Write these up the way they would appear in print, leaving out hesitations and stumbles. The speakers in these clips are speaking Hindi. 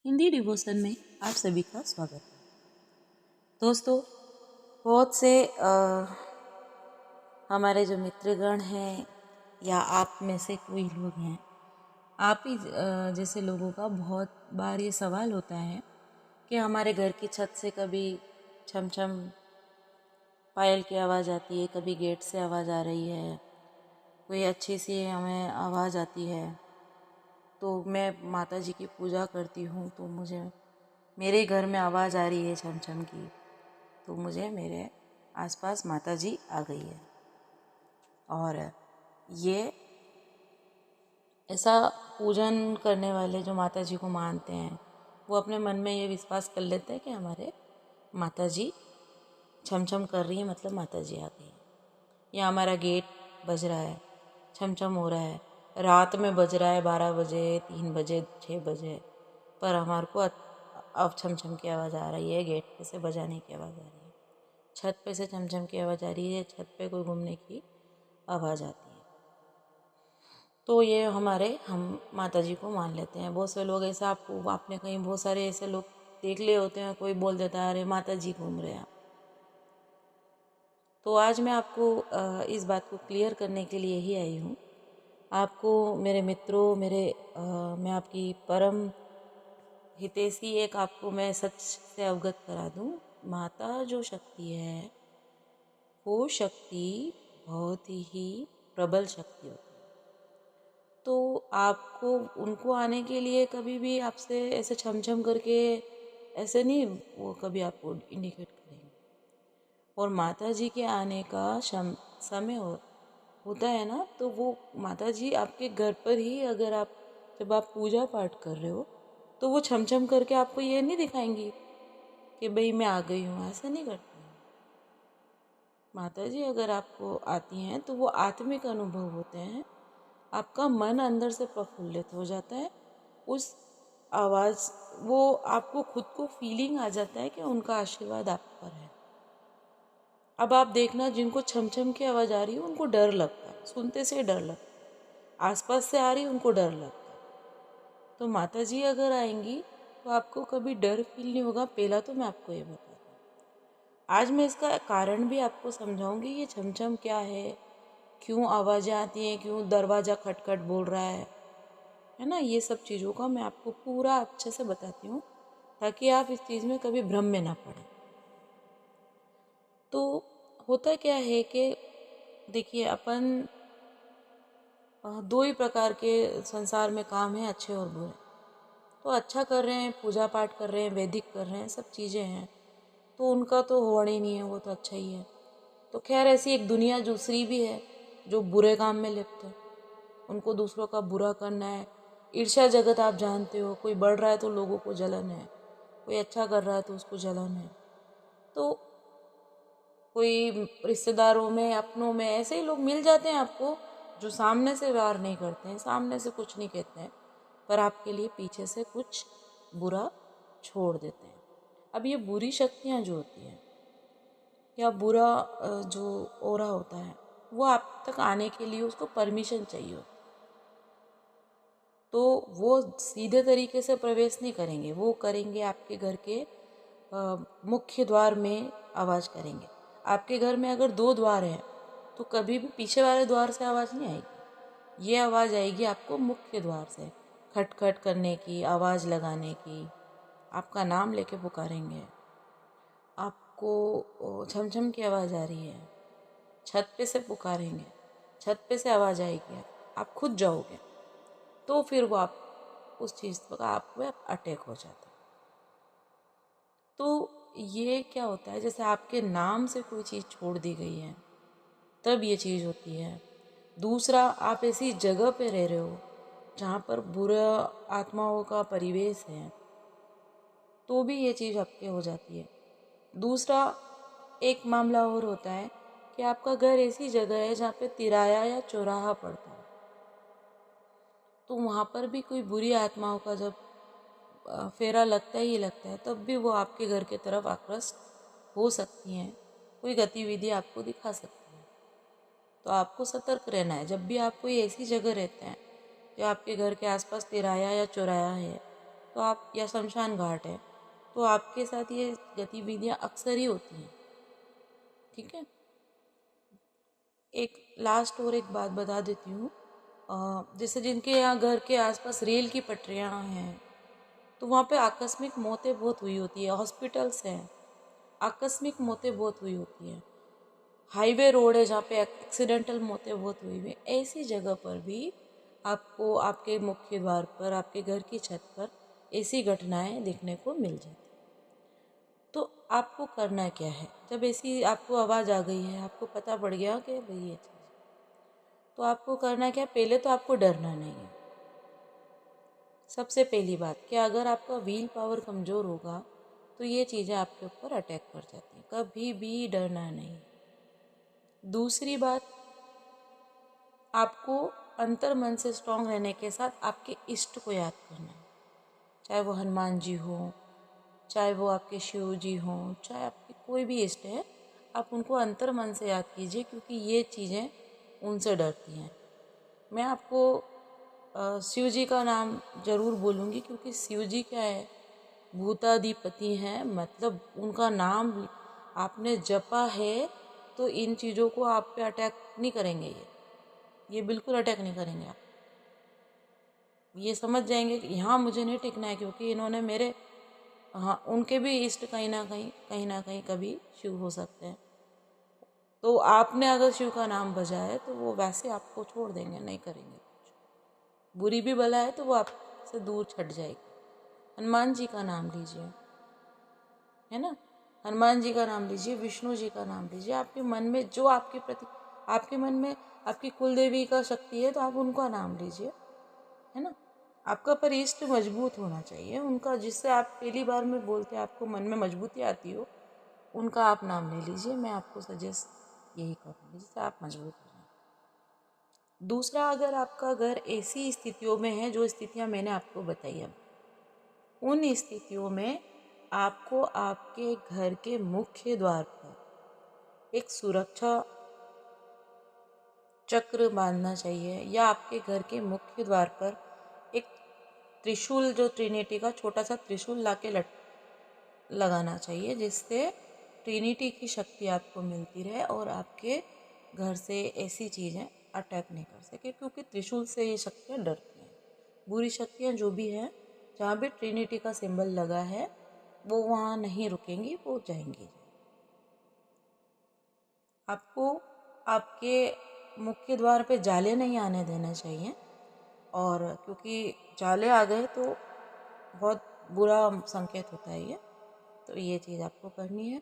हिंदी डिवोशन में आप सभी का स्वागत है। दोस्तों, बहुत से हमारे जो मित्रगण हैं या आप में से कोई लोग हैं, आप ही जैसे लोगों का बहुत बार ये सवाल होता है कि हमारे घर की छत से कभी छम छम पायल की आवाज़ आती है, कभी गेट से आवाज़ आ रही है, कोई अच्छी सी हमें आवाज़ आती है। तो मैं माता जी की पूजा करती हूँ तो मुझे मेरे घर में आवाज़ आ रही है छम छम की, तो मुझे मेरे आसपास माता जी आ गई है। और ये ऐसा पूजन करने वाले जो माता जी को मानते हैं, वो अपने मन में ये विश्वास कर लेते हैं कि हमारे माता जी छम छम कर रही है, मतलब माता जी आ गई है। या हमारा गेट बज रहा है, छम छम हो रहा है, रात में बज रहा है 12 बजे, 3 बजे, 6 बजे, पर हमारे को अब छम छम की आवाज़ आ रही है, गेट पे से बजाने की आवाज़ आ रही है, छत पे से छम छम की आवाज़ आ रही है, छत पे कोई घूमने की आवाज़ आती है। तो ये हम माता जी को मान लेते हैं। बहुत से लोग ऐसा आपने कहीं बहुत सारे ऐसे लोग देख लिए होते हैं, कोई बोल देता है अरे माता जी घूम रहे हैं। तो आज मैं आपको इस बात को क्लियर करने के लिए ही आई हूँ। आपको मेरे मित्रों, मैं आपकी परम हितैषी एक आपको मैं सच से अवगत करा दूँ। माता जो शक्ति है, वो शक्ति बहुत ही प्रबल शक्ति होती है। तो आपको उनको आने के लिए कभी भी आपसे ऐसे छम छम करके ऐसे नहीं वो कभी आपको इंडिकेट करेंगे। और माता जी के आने का समय होता है ना, तो वो माता जी आपके घर पर ही, अगर आप जब आप पूजा पाठ कर रहे हो तो वो छम छम करके आपको ये नहीं दिखाएंगी कि भाई मैं आ गई हूँ, ऐसा नहीं करती हैं। माता जी अगर आपको आती हैं तो वो आत्मिक अनुभव होते हैं, आपका मन अंदर से प्रफुल्लित हो जाता है। उस आवाज़ वो आपको खुद को फीलिंग आ जाता है कि उनका आशीर्वाद आप पर है। अब आप देखना, जिनको छम छम की आवाज़ आ रही है उनको डर लगता है, सुनते से डर लगता है, आसपास से आ रही है उनको डर लगता है। तो माता जी अगर आएंगी तो आपको कभी डर फील नहीं होगा। पहला तो मैं आपको ये बता दूँ, आज मैं इसका कारण भी आपको समझाऊंगी। ये छम छम क्या है, क्यों आवाज़ें आती हैं, क्यों दरवाज़ा खटखट बोल रहा है ना, ये सब चीज़ों का मैं आपको पूरा अच्छे से बताती हूँ, ताकि आप इस चीज़ में कभी भ्रम में ना पड़े। तो होता क्या है कि देखिए, अपन दो ही प्रकार के संसार में काम है, अच्छे और बुरे। तो अच्छा कर रहे हैं, पूजा पाठ कर रहे हैं, वैदिक कर रहे हैं, सब चीज़ें हैं, तो उनका तो होना ही नहीं है, वो तो अच्छा ही है। तो खैर, ऐसी एक दुनिया दूसरी भी है जो बुरे काम में लिप्त है, उनको दूसरों का बुरा करना है। ईर्ष्या जगत आप जानते हो, कोई बढ़ रहा है तो लोगों को जलन है, कोई अच्छा कर रहा है तो उसको जलन है। तो कोई रिश्तेदारों में, अपनों में ऐसे ही लोग मिल जाते हैं आपको, जो सामने से वार नहीं करते हैं, सामने से कुछ नहीं कहते हैं, पर आपके लिए पीछे से कुछ बुरा छोड़ देते हैं। अब ये बुरी शक्तियाँ जो होती हैं या बुरा जो ओरा होता है, वो आप तक आने के लिए उसको परमिशन चाहिए होती है। तो वो सीधे तरीके से प्रवेश नहीं करेंगे, वो करेंगे आपके घर के मुख्य द्वार में आवाज़ करेंगे। आपके घर में अगर 2 द्वार हैं तो कभी भी पीछे वाले द्वार से आवाज़ नहीं आएगी, ये आवाज़ आएगी आपको मुख्य द्वार से, खटखट करने की, आवाज़ लगाने की, आपका नाम लेके पुकारेंगे। आपको छम छम की आवाज़ आ रही है, छत पे से पुकारेंगे, छत पे से आवाज़ आएगी, आप खुद जाओगे, तो फिर वो आप उस चीज़ का आप पे अटैक हो जाता है। तो ये क्या होता है, जैसे आपके नाम से कोई चीज़ छोड़ दी गई है, तब ये चीज़ होती है। दूसरा, आप ऐसी जगह पे रह रहे हो जहाँ पर बुरा आत्माओं का परिवेश है, तो भी ये चीज़ आपके हो जाती है। दूसरा, एक मामला और होता है कि आपका घर ऐसी जगह है जहाँ पे तिराया या चौराहा पड़ता है, तो वहाँ पर भी कोई बुरी आत्माओं का जब फेरा लगता ही लगता है, तब भी वो आपके घर की तरफ आकृष्ट हो सकती हैं, कोई गतिविधि आपको दिखा सकती है। तो आपको सतर्क रहना है। जब भी आप कोई ऐसी जगह रहते हैं जो आपके घर के आसपास तिराया या चौराया है, तो तो आप, या शमशान घाट है, तो आपके साथ ये गतिविधियां अक्सर ही होती हैं। ठीक है। एक लास्ट और एक बात बता देती हूँ। जैसे जिनके यहाँ घर के आसपास रेल की पटरियाँ हैं, तो वहाँ पे आकस्मिक मौतें बहुत हुई होती है। हॉस्पिटल्स हैं, आकस्मिक मौतें बहुत हुई होती हैं। हाईवे रोड है जहाँ पे एक्सीडेंटल मौतें बहुत हुई हुई हैं। ऐसी जगह पर भी आपको आपके मुख्य द्वार पर, आपके घर की छत पर ऐसी घटनाएं देखने को मिल जाती। तो आपको करना क्या है, जब ऐसी आपको आवाज़ आ गई है, आपको पता पड़ गया कि भाई ये चीज़, तो आपको करना क्या है? पहले तो आपको डरना नहीं है। सबसे पहली बात कि अगर आपका व्हील पावर कमज़ोर होगा तो ये चीज़ें आपके ऊपर अटैक कर जाती हैं। कभी भी डरना नहीं। दूसरी बात, आपको अंतर मन से स्ट्रांग रहने के साथ आपके इष्ट को याद करना है। चाहे वो हनुमान जी हो, चाहे वो आपके शिव जी हों, चाहे आपके कोई भी इष्ट है, आप उनको अंतर मन से याद कीजिए, क्योंकि ये चीज़ें उनसे डरती हैं। मैं आपको शिव जी का नाम जरूर बोलूँगी, क्योंकि शिव जी क्या है, भूताधिपति हैं। मतलब उनका नाम आपने जपा है तो इन चीज़ों को आप पे अटैक नहीं करेंगे। ये बिल्कुल अटैक नहीं करेंगे। आप ये समझ जाएंगे कि यहाँ मुझे नहीं टिकना है, क्योंकि इन्होंने मेरे, हाँ, उनके भी इष्ट कहीं ना कहीं कभी शिव हो सकते हैं। तो आपने अगर शिव का नाम बजाया है तो वो वैसे आपको छोड़ देंगे, नहीं करेंगे कुछ। बुरी भी बला है तो वो आपसे दूर छट जाएगी। हनुमान जी का नाम लीजिए, है ना, हनुमान जी का नाम लीजिए, विष्णु जी का नाम लीजिए। आपके मन में जो आपके प्रति, आपके मन में आपकी कुल देवी का शक्ति है तो आप उनका नाम लीजिए, है ना। आपका परिष्ट मजबूत होना चाहिए, उनका, जिससे आप पहली बार में बोलते आपको मन में मजबूती आती हो, उनका आप नाम ले लीजिए। मैं आपको सजेस्ट यही करूँगी, जिससे आप मजबूत हो जाए। दूसरा, अगर आपका घर ऐसी स्थितियों में है जो स्थितियाँ मैंने आपको बताई, अब उन स्थितियों में आपको आपके घर के मुख्य द्वार पर एक सुरक्षा चक्र बांधना चाहिए, या आपके घर के मुख्य द्वार पर एक त्रिशूल, जो ट्रिनिटी का छोटा सा त्रिशूल लाके लगाना चाहिए, जिससे ट्रिनिटी की शक्ति आपको मिलती रहे और आपके घर से ऐसी चीज़ें अटैक नहीं कर सके, क्योंकि त्रिशूल से ये शक्तियाँ डरती हैं। बुरी शक्तियाँ जो भी हैं, जहाँ भी ट्रिनिटी का सिंबल लगा है वो वहाँ नहीं रुकेंगी, वो जाएंगी। आपको आपके मुख्य द्वार पे जाले नहीं आने देना चाहिए, और क्योंकि जाले आ गए तो बहुत बुरा संकेत होता है ये, तो ये चीज़ आपको करनी है।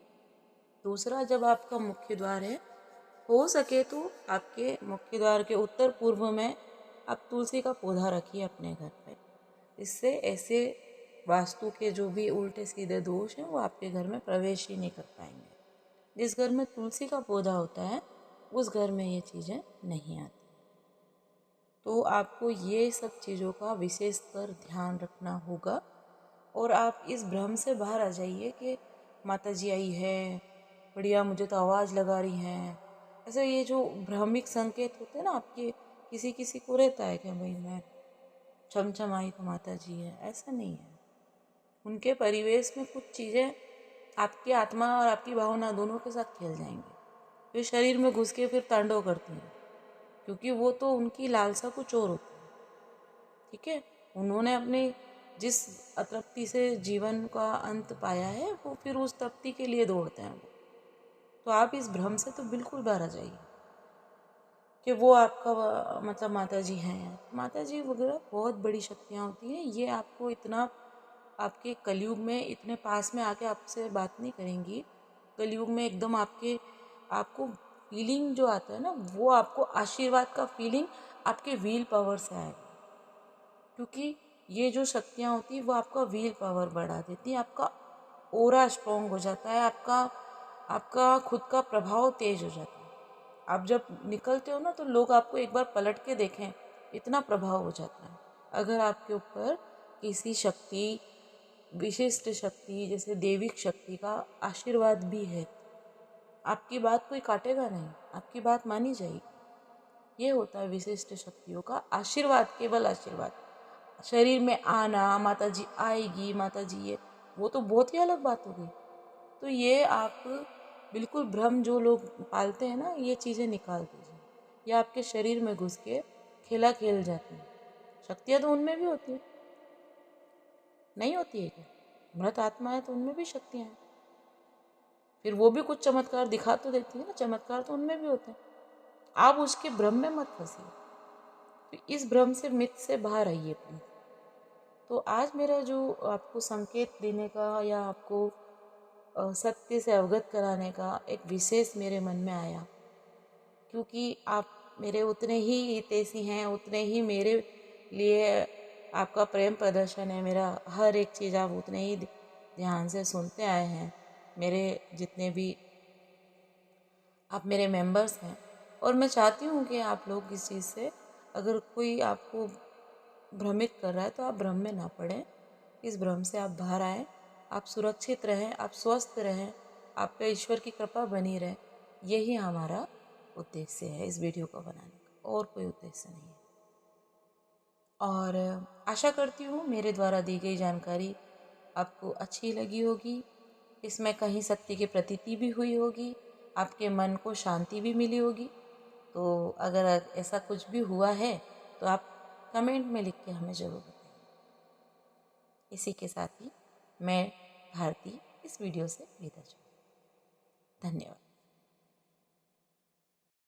दूसरा, जब आपका मुख्य द्वार है, हो सके तो आपके मुख्य द्वार के उत्तर पूर्व में आप तुलसी का पौधा रखिए अपने घर पे। इससे ऐसे वास्तु के जो भी उल्टे सीधे दोष हैं वो आपके घर में प्रवेश ही नहीं कर पाएंगे। जिस घर में तुलसी का पौधा होता है उस घर में ये चीज़ें नहीं आती। तो आपको ये सब चीज़ों का विशेषकर ध्यान रखना होगा, और आप इस भ्रम से बाहर आ जाइए कि माता जी आई है, बढ़िया, मुझे तो आवाज़ लगा रही हैं। ऐसे ये जो भ्रमिक संकेत होते हैं ना आपके, किसी किसी को रहता है कि भाई मैं छम आई तो माता जी है, ऐसा नहीं है। उनके परिवेश में कुछ चीज़ें आपकी आत्मा और आपकी भावना दोनों के साथ खेल जाएंगी, वे शरीर में घुस के फिर तांडव करती हैं, क्योंकि वो तो उनकी लालसा कुछ और होती है। ठीक है, उन्होंने अपने जिस अतृप्ति से जीवन का अंत पाया है, वो फिर उस तृप्ति के लिए दौड़ते हैं वो। तो आप इस भ्रम से तो बिल्कुल बाहर आ जाइए कि वो आपका मतलब माता जी हैं। माता जी वगैरह बहुत बड़ी शक्तियाँ होती हैं। ये आपको इतना, आपके कलयुग में इतने पास में आके आपसे बात नहीं करेंगी। कलयुग में एकदम आपको फीलिंग जो आता है ना, वो आपको आशीर्वाद का फीलिंग आपके व्हील पावर से आएगा, क्योंकि ये जो शक्तियाँ होती हैं वो आपका व्हील पावर बढ़ा देती हैं, आपका ओरा स्ट्रॉन्ग हो जाता है, आपका आपका खुद का प्रभाव तेज हो जाता है। आप जब निकलते हो ना तो लोग आपको एक बार पलट के देखें, इतना प्रभाव हो जाता है। अगर आपके ऊपर किसी शक्ति, विशिष्ट शक्ति जैसे देविक शक्ति का आशीर्वाद भी है, आपकी बात कोई काटेगा नहीं, आपकी बात मानी जाएगी। ये होता है विशिष्ट शक्तियों का आशीर्वाद, केवल आशीर्वाद। शरीर में आना, माता जी आएगी, माता जी ये, वो तो बहुत ही अलग बात हो गई। तो ये आप बिल्कुल भ्रम जो लोग पालते हैं ना, ये चीज़ें निकाल दीजिए। ये आपके शरीर में घुस के खेला खेल जाती है। शक्तियाँ तो उनमें भी होती है, नहीं होती है क्या? मृत आत्मा है तो उनमें भी शक्तियाँ हैं। फिर वो भी कुछ चमत्कार दिखा तो देती है ना, चमत्कार तो उनमें भी होते हैं। आप उसके भ्रम में मत फंसिए, तो इस भ्रम से, मिथ से बाहर आइए प्लीज। तो आज मेरा जो आपको संकेत देने का या आपको सत्य से अवगत कराने का एक विशेष मेरे मन में आया, क्योंकि आप मेरे उतने ही हितैषी हैं, उतने ही मेरे लिए आपका प्रेम प्रदर्शन है, मेरा हर एक चीज़ आप उतने ही ध्यान से सुनते आए हैं। मेरे जितने भी आप मेरे मेंबर्स हैं, और मैं चाहती हूँ कि आप लोग इस चीज़ से, अगर कोई आपको भ्रमित कर रहा है तो आप भ्रम में ना पड़ें। इस भ्रम से आप बाहर आएँ, आप सुरक्षित रहें, आप स्वस्थ रहें, आप पे ईश्वर की कृपा बनी रहे। यही हमारा उद्देश्य है इस वीडियो को बनाने का, और कोई उद्देश्य नहीं है। और आशा करती हूँ मेरे द्वारा दी गई जानकारी आपको अच्छी लगी होगी, इसमें कहीं सत्य की प्रतीति भी हुई होगी, आपके मन को शांति भी मिली होगी। तो अगर ऐसा कुछ भी हुआ है तो आप कमेंट में लिख के हमें ज़रूर बताइए। इसी के साथ ही मैं भारती इस वीडियो से विदा चाहूँ। धन्यवाद।